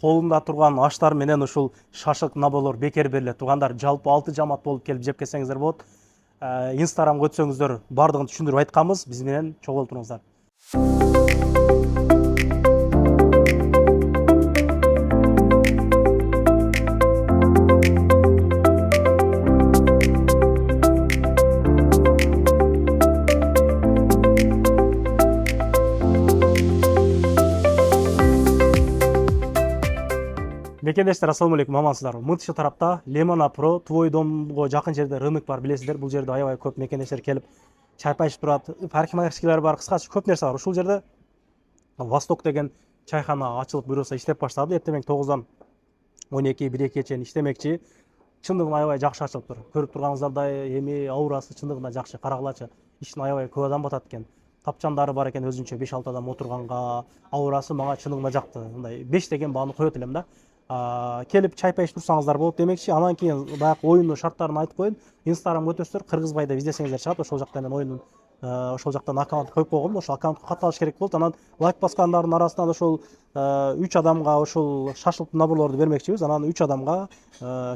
колунда турган аштар менен ушул шашлык наболор бекер берилет. Туугандар, жалпы 6 жамаат болуп келип жеп келсеңиздер болот. Инстаграмга өтсөңүздөр бардыгын түшүндүрүп айтканбыз. Биз менен чогуу туруңуздар. Мекендештер, ассаламу алейкум, амансыздарбы? Мынтышы тарапта Lemona Pro твой домго жакын жерде рынок бар, билесиздер. Бул жерде аябай көп мекендештер келип чай пайышып турат. Парикмахерскийлер бар, кыскача көп нерсе бар. Ушул жерде Восток деген чайхана ачылып буюрса иштеп баштады. Эртең 9-дан 12-1-2 чейин иштемекчи. Чындыгында аябай жакшы ачылыптыр. Көрүп турганыңыздардай эми аурасы чындыгында жакшы, карагылачы. Иштин аябай көп адам батат экен. Тапчандары бар экен, өзүнчө 5-6 адам отурганга. Аурасы мага чындыгында жакты. Мындай 5 деген бааны коет элем да. Келип чай пайышып турсаңыздар болот демекчи. Анан кийин баягы оюндун шарттарын айтып коеюн. Инстаграмга өтөсүздөр, Кыргызбай деп издесеңиздер чыгат. Ошол жакта мен оюндун ошол жактан аккаунт коюп койгом. Ошол аккаунтка катталыш керек болот. Анан лайк баскандардын арасынан ошол 3 адамга ошол шашлыктын наборлорду бермекчибиз. Анан 3 адамга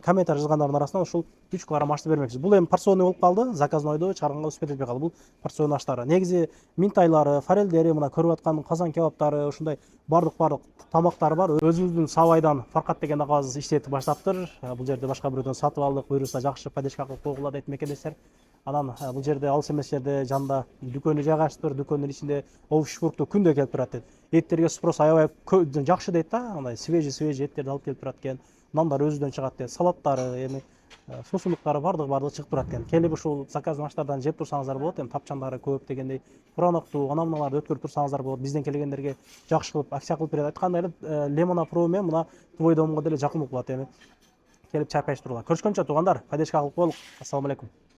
комментарий жазгандардын арасынан ошол 3 килограмм ашты бермекчибиз. Бул эми порционный болуп калды. Заказнойду чыгарганга успеть этпей калды. Бул порционный аштары. Негизи минтайлары, форелдери, мына көрүп аткан казан кебаптары, ушундай бардык тамактар бар. Өзүбүздүн Сабайдан Фаркат деген агабыз иштетип баштаптыр. Бул жерде башка бирөөдөн сатып алдык, буюрса жакшы поддержка кылып койгула дейт мекендештер. Анан бул жерде алыс эмес жерде жанында дүкөнү жайгашыптыр. Дүкөндүн ичинде овощ-фрукты күндө келип турат дейт. Эттерге спрос аябай жакшы дейт да. Андай свежий эттерди алып келип турат экен. Нандар өзүдөн чыгат дейт. Салаттары, эми суусундуктары бардыгы чыгып турат экен. Келип ушул заказдан аштардан жеп турсаңыздар болот. Эми тапчандары көп дегендей. Пуранокту, анамналарды өткөрүп турсаңыздар болот. Бизден келгендерге жакшы кылып акция кылып берет. Айткандай эле Lemona Pro менен мына твой домго деле жакын болуп калат эми. Келип чай пайышып тургула. Көрүшкөнчө туугандар, поддержка кылып коелук. Ассаламу алейкум.